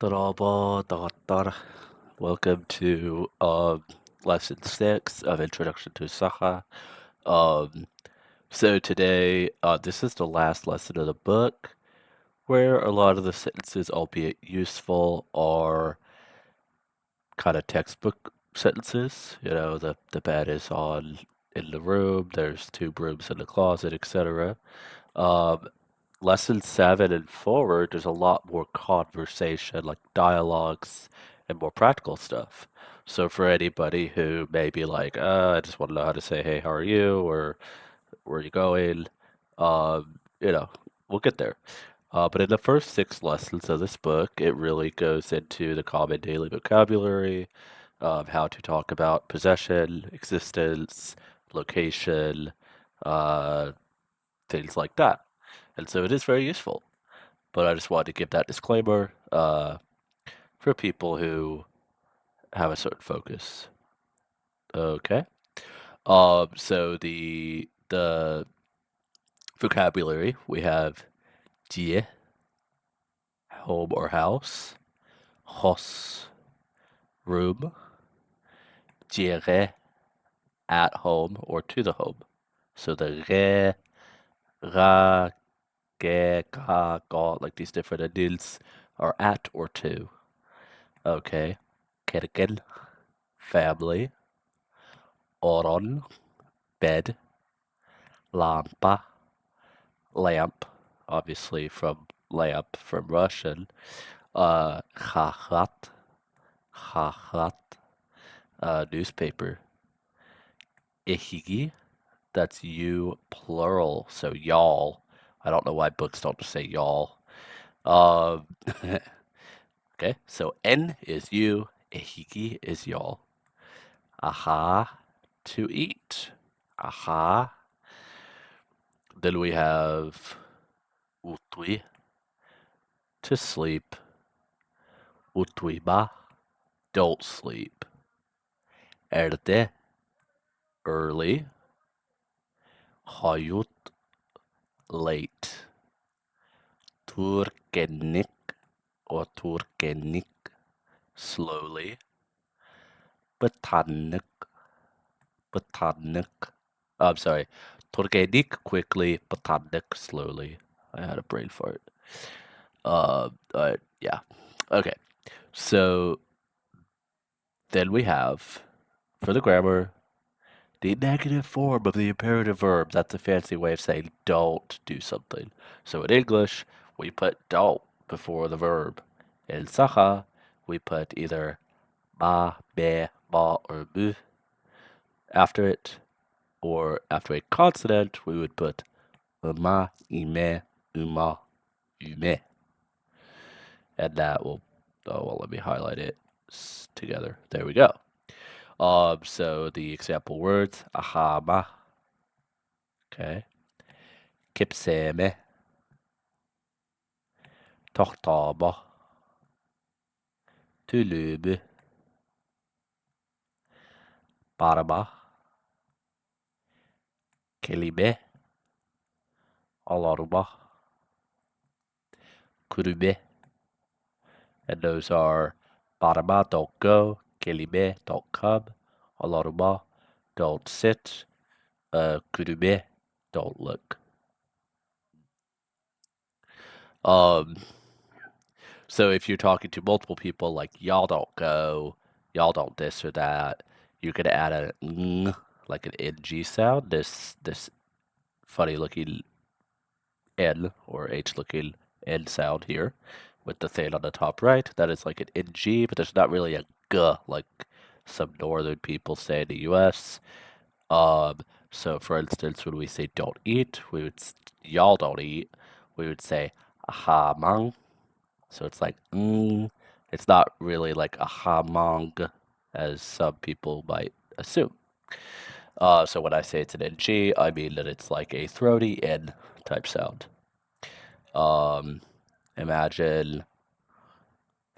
Welcome to lesson 6 of Introduction to Sakha. Um, so today, this is the last lesson of the book where a lot of the sentences, albeit useful, are kind of textbook sentences. You know, the bed is on in the room, there's 2 brooms in the closet, etc. Um, lesson 7 and forward, there's a lot more conversation, like dialogues and more practical stuff. So for anybody who may be like, I just want to know how to say, hey, how are you? Or where are you going? You know, we'll get there. But in the first 6 lessons of this book, it really goes into the common daily vocabulary, how to talk about possession, existence, location, uh, things like that. And so it is very useful. But I just wanted to give that disclaimer for people who have a certain focus. Okay. So the vocabulary we have die, home or house, hos, room, dire, at home or to the home. So the re, ra, ge, ga, ga, like these different adils are at or to. Okay. Kerken, family, oron, bed, lampa, lamp, obviously from lamp from Russian, chachat, chachat, newspaper, ihigi, that's you plural, so y'all. I don't know why books don't just say y'all. Um, okay, so N is you, ihigi is y'all. Aha, to eat. Aha. Then we have utui, to sleep. Utuiba, don't sleep. Erde, early. Hayut, late. Turkenik or turkenik, slowly. Batanik, batanik. I'm sorry. Turkenik, quickly. Batanik, slowly. I had a brain fart. Yeah. Okay. So then we have, for the grammar, the negative form of the imperative verb. That's a fancy way of saying don't do something. So in English, we put don't before the verb. In Sakha, we put either ba, be, ma, or bu after it, or after a consonant, we would put ma, ime, uma, ume. And that will, oh, well, let me highlight it together. There we go. So the example words, ahama, okay, kipseme, tohtaba, tulubu, baraba, kelime, alaruba, kurube. And those are baraba, don't go, kelime, don't come, alaruba, don't sit, kurube, don't look. Um, so if you're talking to multiple people, like y'all don't go, y'all don't this or that, you could add a ng, like an ng sound. This funny looking n or h looking n sound here, with the thing on the top right. That is like an ng, but there's not really a g like some northern people say in the U.S. So for instance, when we say don't eat, y'all don't eat. We would say aha mang. So it's like it's not really like a hamang as some people might assume. So when I say it's an ng, I mean that it's like a throaty n type sound. Imagine,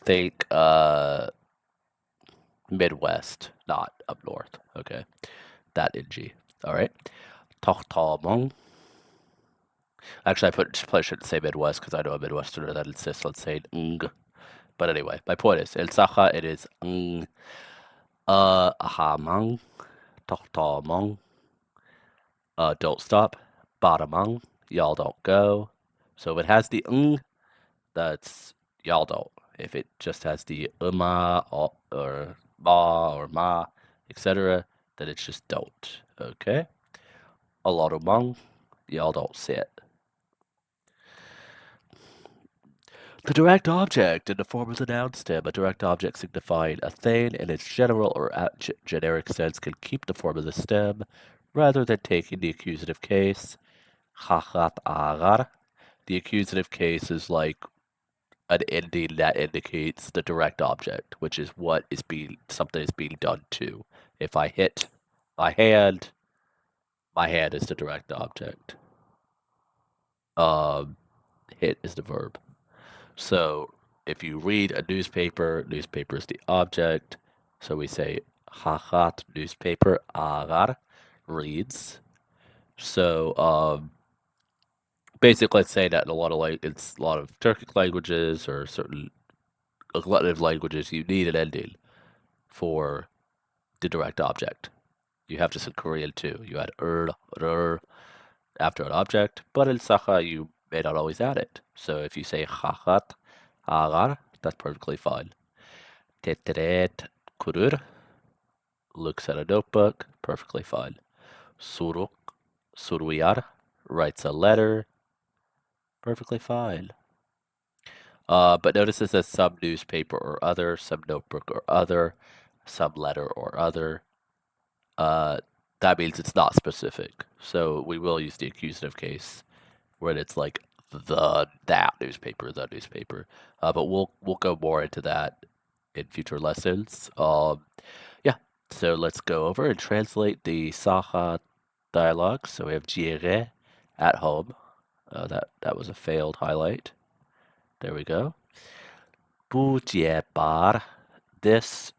think Midwest, not up north. Okay, that ng. All right, tohtamong. Actually, I probably shouldn't say Midwest because I know a Midwesterner that insists on saying ng. But anyway, my point is, in Sakha, it is ahamang, tohtamang, don't stop, badamang, y'all don't go. So if it has the that's y'all don't. If it just has the or ma or ma, etc., then it's just don't. Okay? A lot of mung, y'all don't sit. The direct object in the form of the noun stem. A direct object signifying a thing in its general or generic sense can keep the form of the stem rather than taking the accusative case. Chachat agar. The accusative case is like an ending that indicates the direct object, which is what is something is being done to. If I hit my hand is the direct object. Hit is the verb. So if you read a newspaper is the object. So we say hachat newspaper agar reads. So basically, let's say that in a lot of Turkic languages or certain collective languages, you need an ending for the direct object. You have this in Korean too. You add after an object, but in Sakha you may not always add it. So if you say hachat agar, that's perfectly fine. Teteret kurur looks at a notebook, perfectly fine. Suruk suruyar writes a letter, perfectly fine. But notice it says some newspaper or other, some notebook or other, some letter or other. That means it's not specific. So we will use the accusative case when it's like that newspaper, the newspaper. But we'll go more into that in future lessons. Yeah. So let's go over and translate the Sakha dialogue. So we have Jire at home. That was a failed highlight. There we go. Bar. This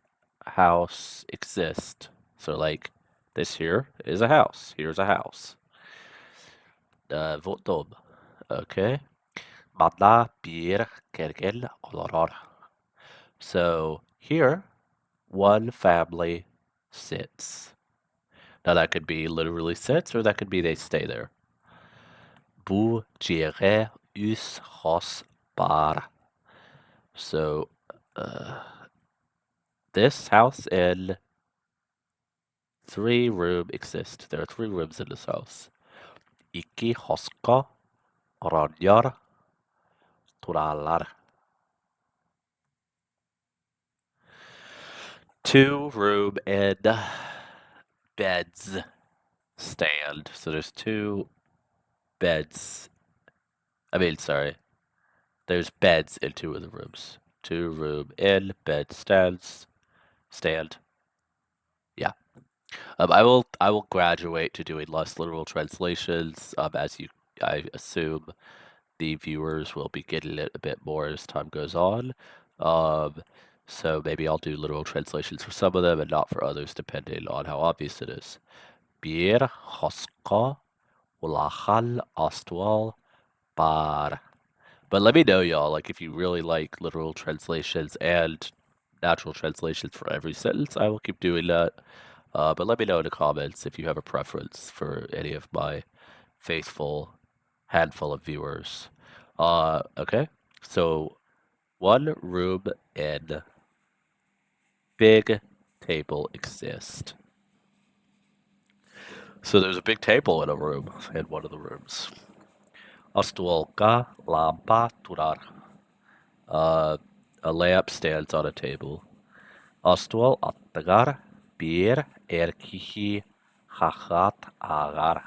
house exists. So like this here is a house. Here's a house. Votob. Okay. Matla bir kergel oloror. So here, one family sits. Now that could be literally sits, or that could be they stay there. Bu jere us hos bar. So this house and 3-room exist. There are 3 rooms in this house. Iki hoska ranyar turalar. 2-room and beds stand. So there's 2 beds. There's beds in 2 of the rooms. 2-room in bed stand. Yeah. I will graduate to doing less literal translations. I assume the viewers will be getting it a bit more as time goes on. So maybe I'll do literal translations for some of them and not for others, depending on how obvious it is. Bir hoska ulahal astwal bar. But let me know, y'all, like if you really like literal translations and natural translations for every sentence, I will keep doing that. But let me know in the comments if you have a preference for any of my faithful handful of viewers. Okay, so 1 room and big table exist. So there's a big table in a room, in one of the rooms. Astolka lampa turar. A lamp stands on a table. Astol attagar bir erkihi hachat agar.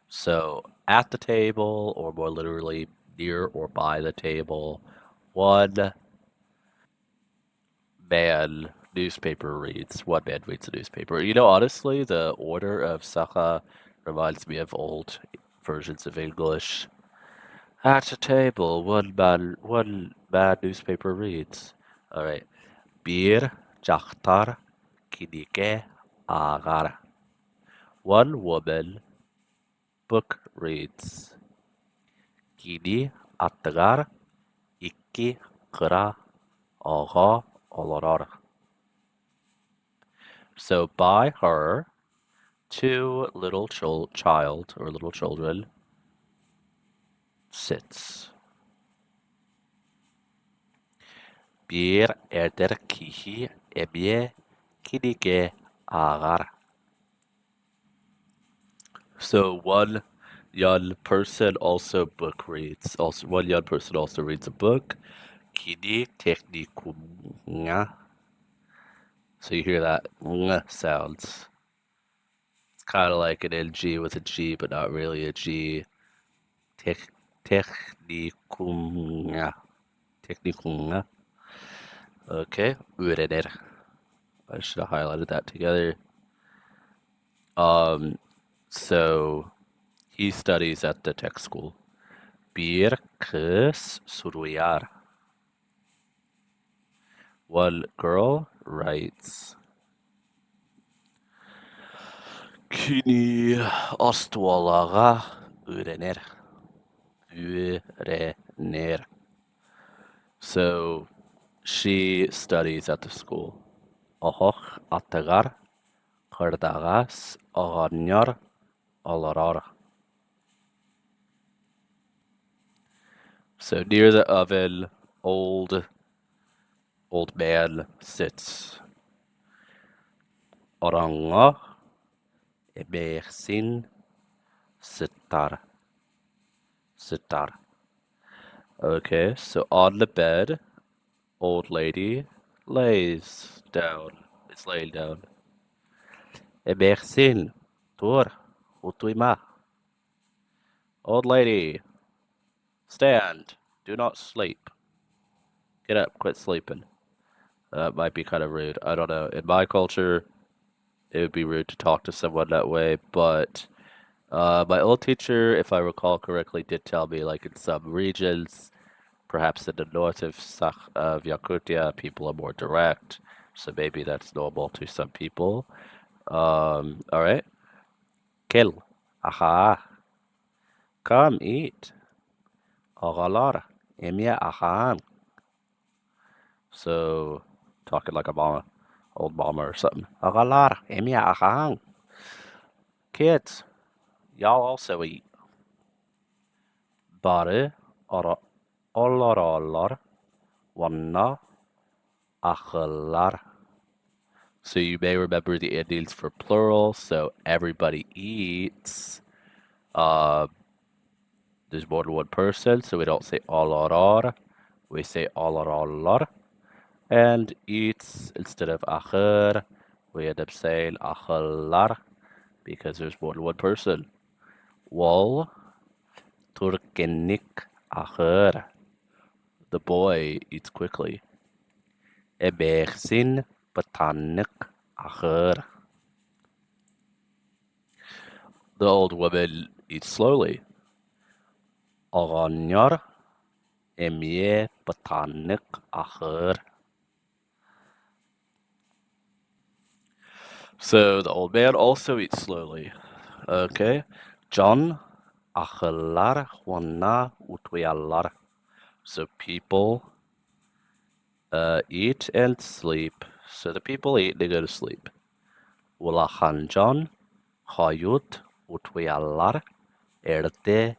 So at the table, or more literally near or by the table, 1 man newspaper reads. 1 man reads a newspaper. You know, honestly, the order of Sakha reminds me of old versions of English. At the table, one man newspaper reads. All right. Bir jahtar kinike agar. 1 woman book reads. Kini atagar iki kera Aga Olorara. So by her, two little child or little children sits. Bir kihi ebye kinike agar. So one young person also book reads. Also, one young person also reads a book. Kini teknikunga. So you hear that ng sounds. It's kind of like an NG with a G, but not really a G. Teknikunga. Teknikunga. Okay. Urener. I should have highlighted that together. So he studies at the tech school. Bir kız suruyar. One girl writes. Kini astualaga öğrenir. Öğrenir. So she studies at the school. Ahoch atagar kardagas aganyar alarar. So near the oven, old man sits. Oranga ebersin sitar. Sitar. Okay, so on the bed, old lady lays down. It's laying down. Ebersin tur utuima. Old lady, stand. Do not sleep. Get up. Quit sleeping. That might be kind of rude. I don't know. In my culture, it would be rude to talk to someone that way, but my old teacher, if I recall correctly, did tell me, like in some regions, perhaps in the north of Yakutia, people are more direct, so maybe that's normal to some people. All right. Kill. Aha. Come eat. Agalar. Emia ahan. So, talking like a mama, old mama or something. Agalar. Emia ahan. Kids, y'all also eat. Bare. Ora. Ollar. Wanna. Achalar. So you may remember the endings for plural, so everybody eats. There's more than one person, so we don't say alarar, we say alarallar. And eats, instead of acher, we end up saying achalar, because there's more than one person. Wal, turkenik acher. The boy eats quickly. Ebersin batanik acher. The old woman eats slowly. Aganyar emye batanik acher. So the old man also eats slowly. Okay. John achelar wana utwialar. So people eat and sleep. So the people eat, they go to sleep. Ulachan John hayut utwialar erde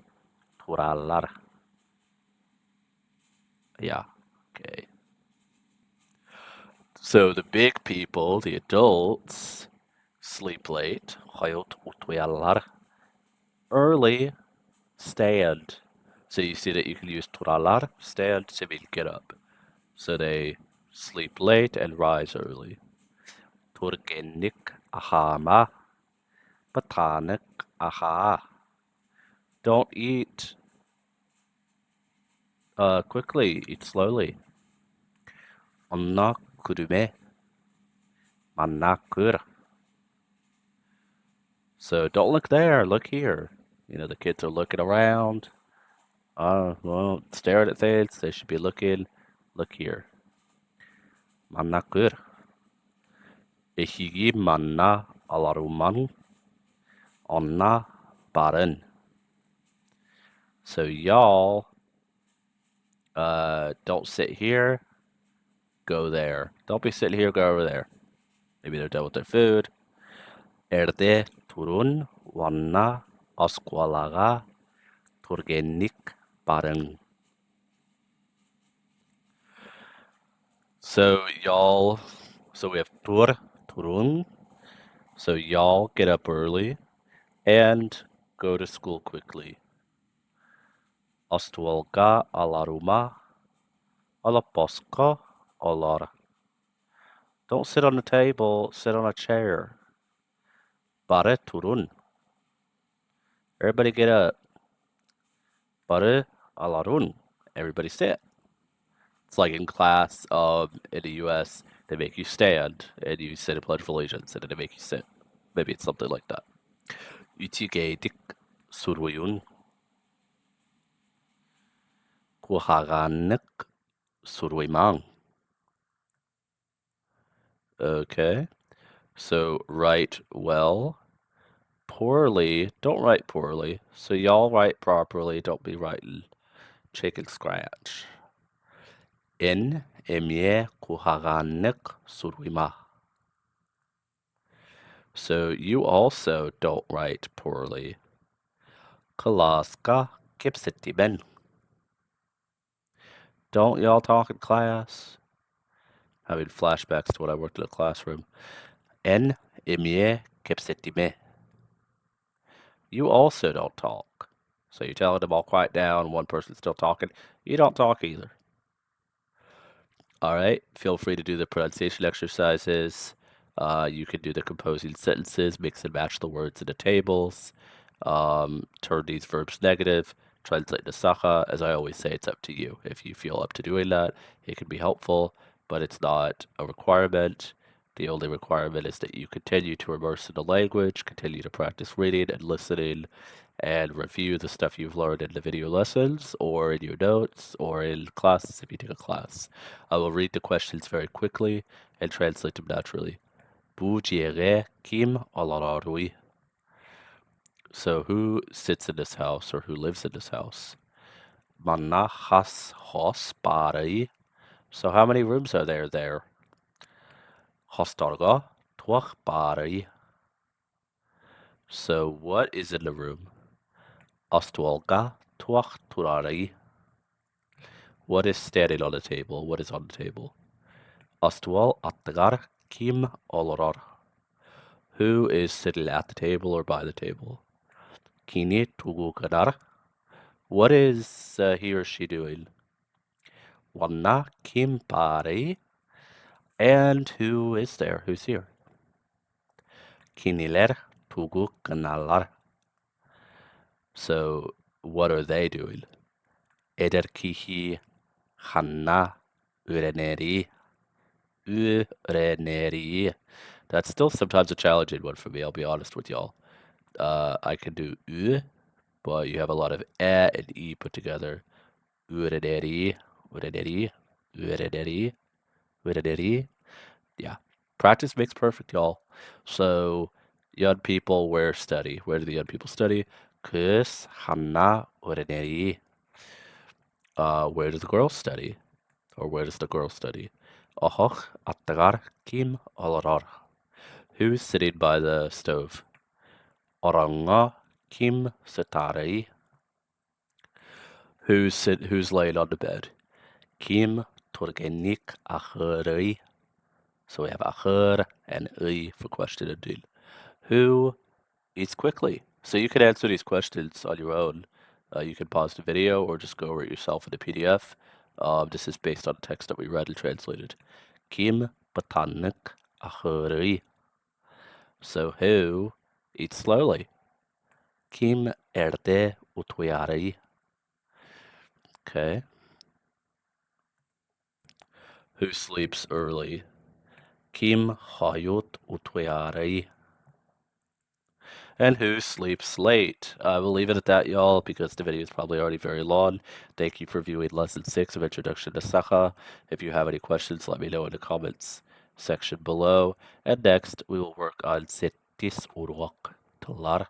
turalar. Yeah. Okay. So the big people, the adults, sleep late. Hayut utwialar. Early stand. So you see that you can use turalar, stand, to mean get up. So they sleep late and rise early. Turgenik ahama, batanik aha. Don't eat quickly, eat slowly. Onna kurume, manakur. So don't look there, look here. You know, the kids are looking around. Well, staring at things. They should be looking. Look here. Manakur. Ihigi manna alaruman. Onna baran. So y'all don't sit here. go there. Don't be sitting here, go over there. Maybe they're done with their food. Erde turun wanna asqualaga turgenik bareng. So y'all, so we have turun. So y'all get up early and go to school quickly. Astuolga alaruma alaposka alar. Don't sit on the table, sit on a chair. Bare turun. Everybody get up. Bare alarun. Everybody sit. It's like in class in the US, they make you stand and you say the Pledge of Allegiance and then they make you sit. Maybe it's something like that. Utige dik suruyun. Kuhaganek suruyman. Okay. So write well. Poorly. Don't write poorly. So y'all write properly. Don't be writing chicken scratch. In emye kuhaganek suruyma. So you also don't write poorly. Kalaska kipsitiben. Don't y'all talk in class? Having flashbacks to when I worked in a classroom. En emye kipsitime. You also don't talk. So you're telling them all quiet down, one person's still talking. You don't talk either. All right, feel free to do the pronunciation exercises. You can do the composing sentences, mix and match the words in the tables, turn these verbs negative, translate to Sakha. As I always say, it's up to you. If you feel up to doing that, it can be helpful, but it's not a requirement. The only requirement is that you continue to immerse in the language, continue to practice reading and listening, and review the stuff you've learned in the video lessons or in your notes or in classes if you take a class. I will read the questions very quickly and translate them naturally. Bujere kim alararui. So who sits in this house or who lives in this house? Manna has hos parai. So how many rooms are there? Hostarga tuach parai. So what is in the room? Astualga tuach turarai. What is standing on the table? What is on the table? Astual attagar kim olorar. Who is sitting at the table or by the table? Kini tugu kadar. What is he or she doing? Wanna kim pare. And who is there? Who's here? Kiniler tugu kanalar. So what are they doing? Ederkihi hanna ureneri. Ureneri. That's still sometimes a challenging one for me, I'll be honest with y'all. I can do u, but you have a lot of and e put together. Ureneri, ureneri, ureneri, ureneri. Yeah. Practice makes perfect, y'all. So young people where study? Where do the young people study? Kus hanna ureneri. Where do the girls study? Or where does the girl study? Ahoch attagar kim alarar. Who's sitting by the stove? Oranga kim satari. Who's laying on the bed? Kim turgenik acheri. So we have acher and ui for question and dil. Who eats quickly? So you can answer these questions on your own. You can pause the video or just go over it yourself in the PDF. This is based on the text that we read and translated. Kim batanik acheri. So who eats slowly? Kim erde utuyari. Okay. Who sleeps early? Kim hayut utuyari. And who sleeps late? I will leave it at that, y'all, because the video is probably already very long. Thank you for viewing Lesson 6 of Introduction to Sakha. If you have any questions, let me know in the comments section below. And next, we will work on Setis Urwak Talar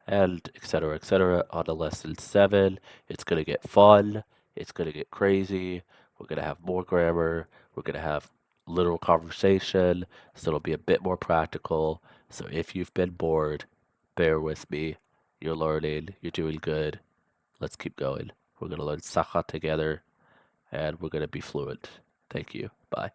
and etc. on the Lesson 7. It's going to get fun. It's going to get crazy. We're going to have more grammar. We're going to have literal conversation, so it'll be a bit more practical. So if you've been bored, bear with me. You're learning. You're doing good. Let's keep going. We're going to learn Sakha together, and we're going to be fluent. Thank you. Bye.